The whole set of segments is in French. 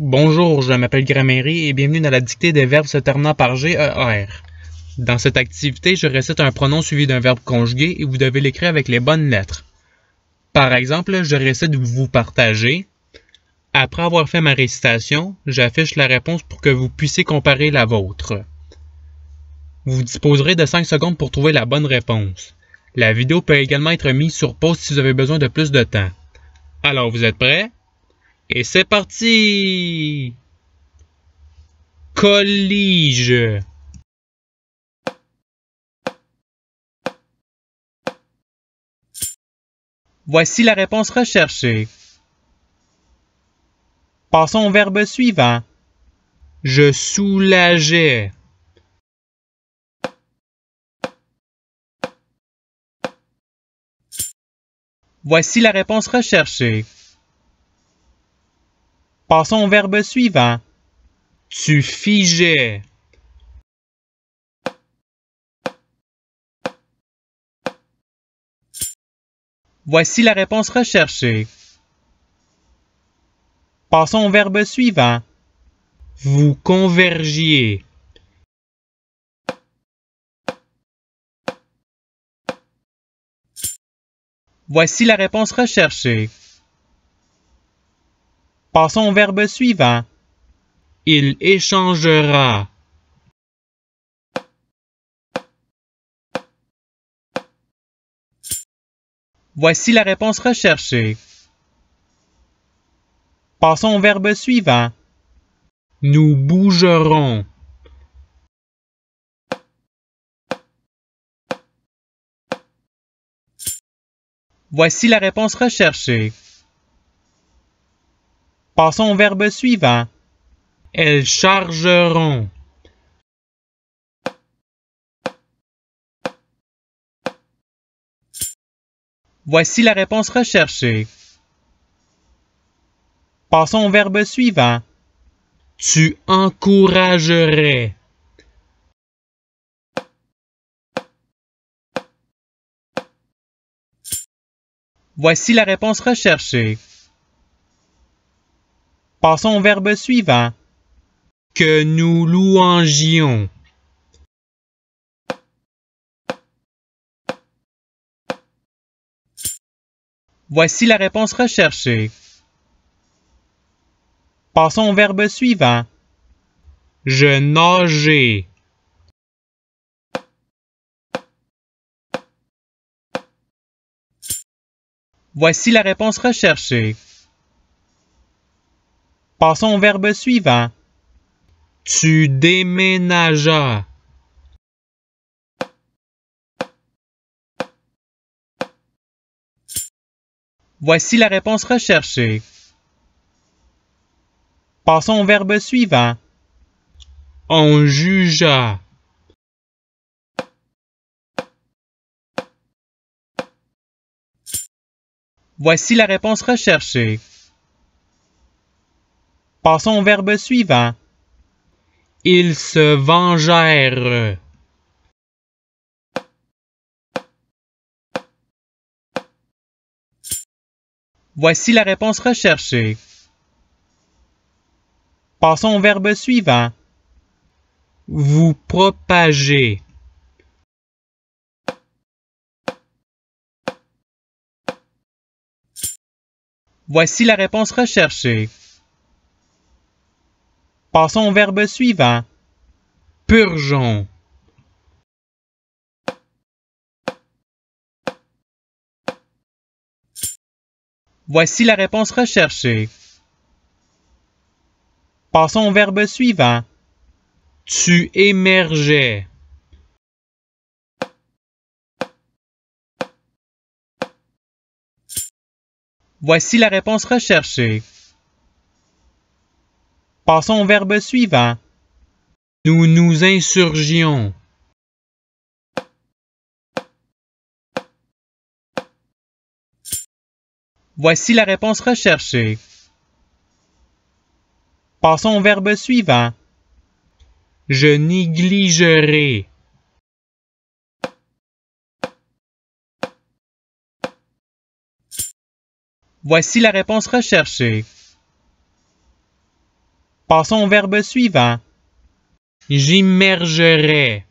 Bonjour, je m'appelle Gramairie et bienvenue dans la dictée des verbes se terminant par GER. Dans cette activité, je récite un pronom suivi d'un verbe conjugué et vous devez l'écrire avec les bonnes lettres. Par exemple, je récite vous partagez. Après avoir fait ma récitation, j'affiche la réponse pour que vous puissiez comparer la vôtre. Vous disposerez de 5 secondes pour trouver la bonne réponse. La vidéo peut également être mise sur pause si vous avez besoin de plus de temps. Alors, vous êtes prêts? Et c'est parti! Collige. Voici la réponse recherchée. Passons au verbe suivant. Je soulageais. Voici la réponse recherchée. Passons au verbe suivant. Tu figeais. Voici la réponse recherchée. Passons au verbe suivant. Vous convergiez. Voici la réponse recherchée. Passons au verbe suivant. Il échangera. Voici la réponse recherchée. Passons au verbe suivant. Nous bougerons. Voici la réponse recherchée. Passons au verbe suivant. Elles chargeront. Voici la réponse recherchée. Passons au verbe suivant. Tu encouragerais. Voici la réponse recherchée. Passons au verbe suivant. Que nous louangions. Voici la réponse recherchée. Passons au verbe suivant. Je nageais. Voici la réponse recherchée. Passons au verbe suivant. Tu déménageas. Voici la réponse recherchée. Passons au verbe suivant. On jugea. Voici la réponse recherchée. Passons au verbe suivant. Ils se vengèrent. Voici la réponse recherchée. Passons au verbe suivant. Vous propagez. Voici la réponse recherchée. Passons au verbe suivant. Purgeons. Voici la réponse recherchée. Passons au verbe suivant. Tu émergeais. Voici la réponse recherchée. Passons au verbe suivant. Nous nous insurgions. Voici la réponse recherchée. Passons au verbe suivant. Je négligerai. Voici la réponse recherchée. Passons au verbe suivant. J'immergerai.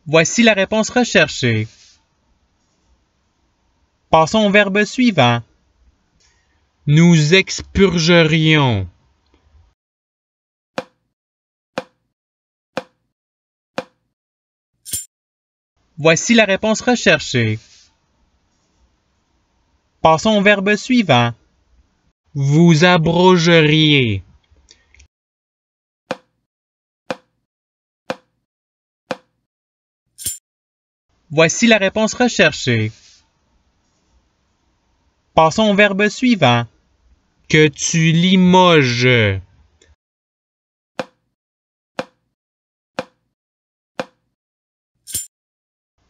Voici la réponse recherchée. Passons au verbe suivant. Nous expurgerions. Voici la réponse recherchée. Passons au verbe suivant. Vous abrogeriez. Voici la réponse recherchée. Passons au verbe suivant. Que tu limoges.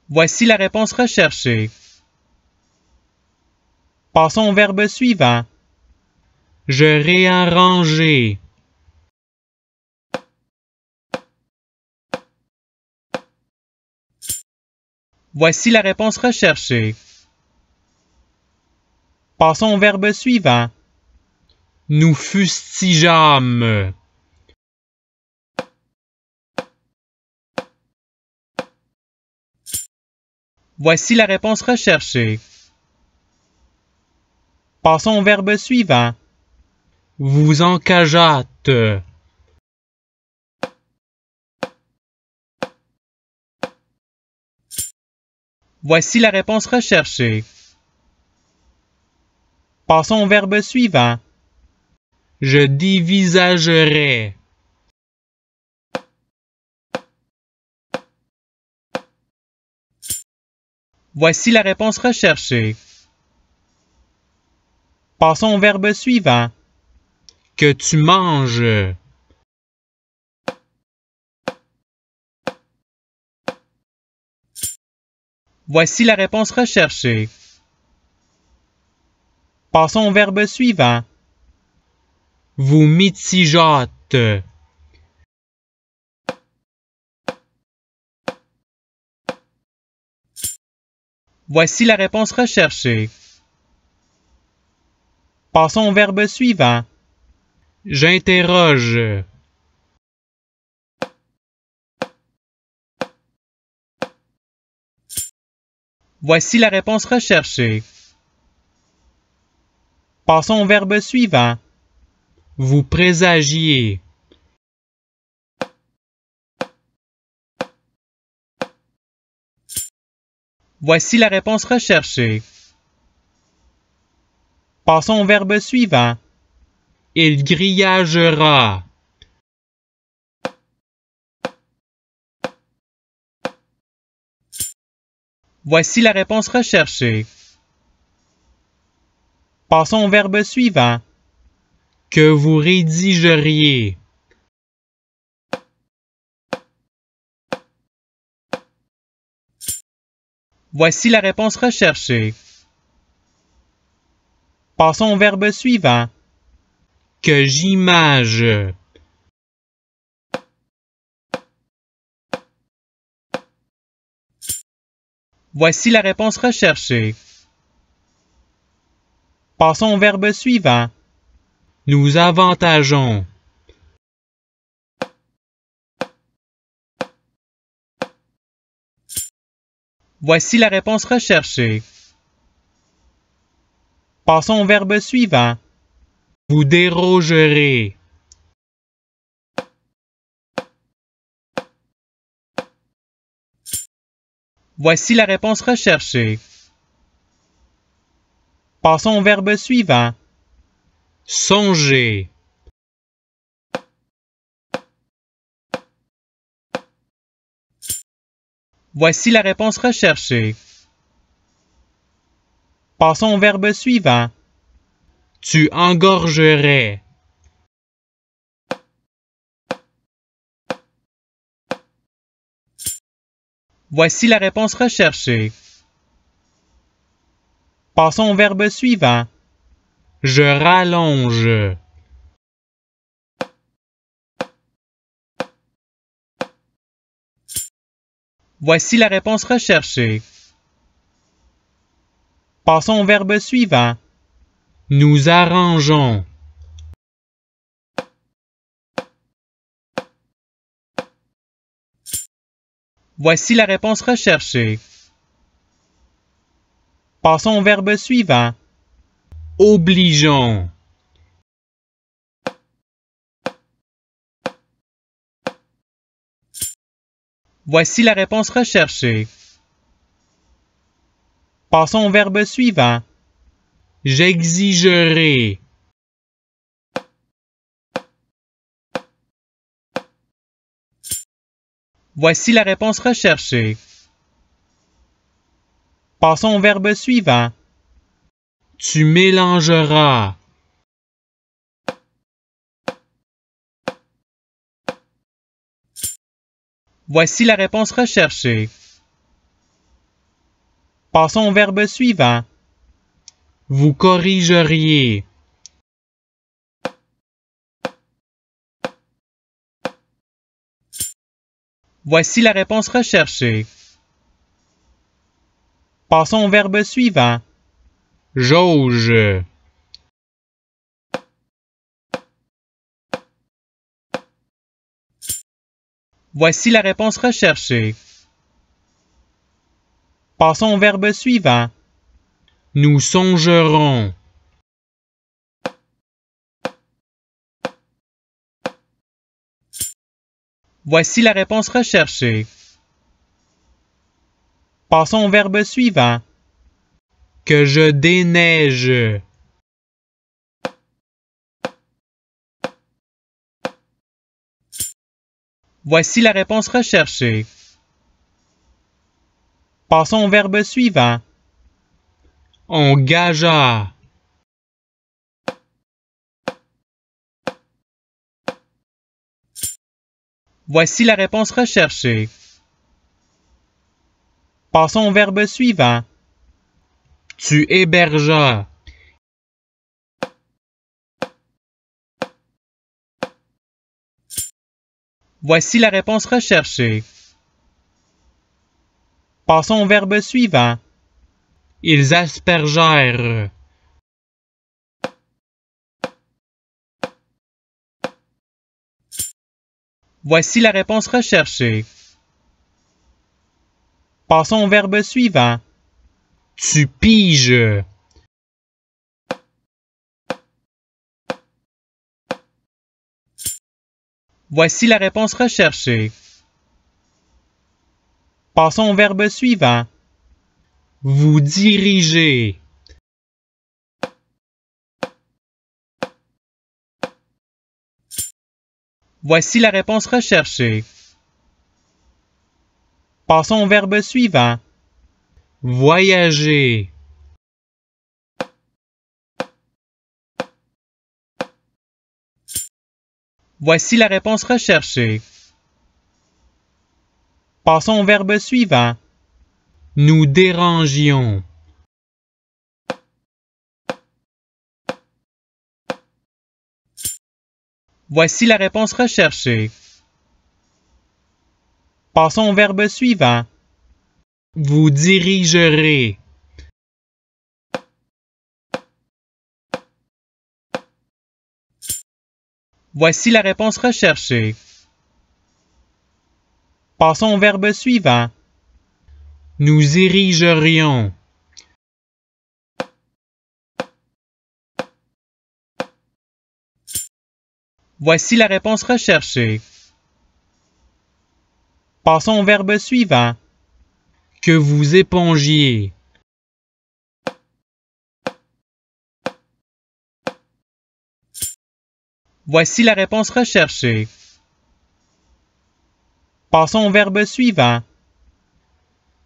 Voici la réponse recherchée. Passons au verbe suivant. Je réarrangeai. Voici la réponse recherchée. Passons au verbe suivant. Nous fustigeâmes. Voici la réponse recherchée. Passons au verbe suivant. Vous encageâtes. Voici la réponse recherchée. Passons au verbe suivant. Je dévisagerai. Voici la réponse recherchée. Passons au verbe suivant. Que tu manges. Voici la réponse recherchée. Passons au verbe suivant. Vous mitigeâtes. Voici la réponse recherchée. Passons au verbe suivant. J'interroge. Voici la réponse recherchée. Passons au verbe suivant. Vous présagiez. Voici la réponse recherchée. Passons au verbe suivant. Il grillagera. Voici la réponse recherchée. Passons au verbe suivant. Que vous rédigeriez. Voici la réponse recherchée. Passons au verbe suivant. Que j'image. Voici la réponse recherchée. Passons au verbe suivant. Nous avantageons. Voici la réponse recherchée. Passons au verbe suivant. Vous dérogerez. Voici la réponse recherchée. Passons au verbe suivant. Songez. Voici la réponse recherchée. Passons au verbe suivant. Tu engorgerais. Voici la réponse recherchée. Passons au verbe suivant. Je rallonge. Voici la réponse recherchée. Passons au verbe suivant. Nous arrangeons. Voici la réponse recherchée. Passons au verbe suivant. Obligeons. Voici la réponse recherchée. Passons au verbe suivant. J'exigerai. Voici la réponse recherchée. Passons au verbe suivant. Tu mélangeras. Voici la réponse recherchée. Passons au verbe suivant. Vous corrigeriez. Voici la réponse recherchée. Passons au verbe suivant. Jauge. Voici la réponse recherchée. Passons au verbe suivant. Nous songerons. Voici la réponse recherchée. Passons au verbe suivant. Que je déneige. Voici la réponse recherchée. Passons au verbe suivant. On gagea. Voici la réponse recherchée. Passons au verbe suivant. Tu hébergeas. Voici la réponse recherchée. Passons au verbe suivant. Ils aspergèrent. Voici la réponse recherchée. Passons au verbe suivant. Tu piges. Voici la réponse recherchée. Passons au verbe suivant. Vous dirigez. Voici la réponse recherchée. Passons au verbe suivant. Voyager. Voici la réponse recherchée. Passons au verbe suivant. Nous dérangions. Voici la réponse recherchée. Passons au verbe suivant. Vous dirigerez. Voici la réponse recherchée. Passons au verbe suivant. Nous érigerions. Voici la réponse recherchée. Passons au verbe suivant. Que vous épongiez. Voici la réponse recherchée. Passons au verbe suivant.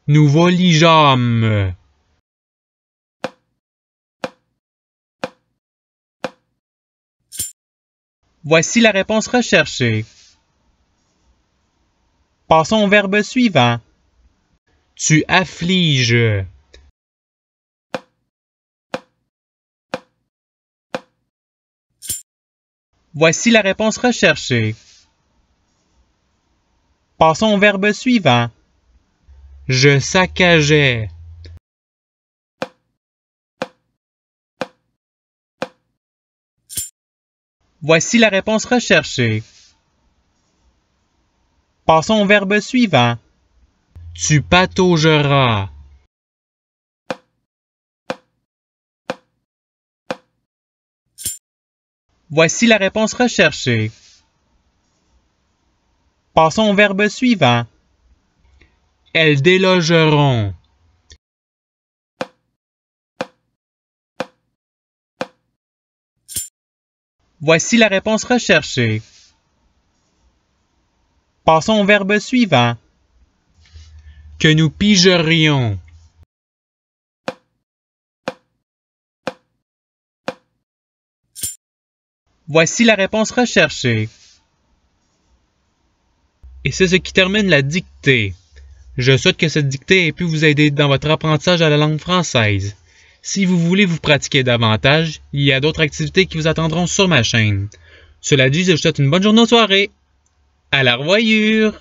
Nous voligeâmes. Voici la réponse recherchée. Passons au verbe suivant. Tu affliges. Voici la réponse recherchée. Passons au verbe suivant. Je saccageais. Voici la réponse recherchée. Passons au verbe suivant. Tu pataugeras. Voici la réponse recherchée. Passons au verbe suivant. Elles délogeront. Voici la réponse recherchée. Passons au verbe suivant. Que nous pigerions. Voici la réponse recherchée. Et c'est ce qui termine la dictée. Je souhaite que cette dictée ait pu vous aider dans votre apprentissage à la langue française. Si vous voulez vous pratiquer davantage, il y a d'autres activités qui vous attendront sur ma chaîne. Cela dit, je vous souhaite une bonne journée ou soirée. À la revoyure!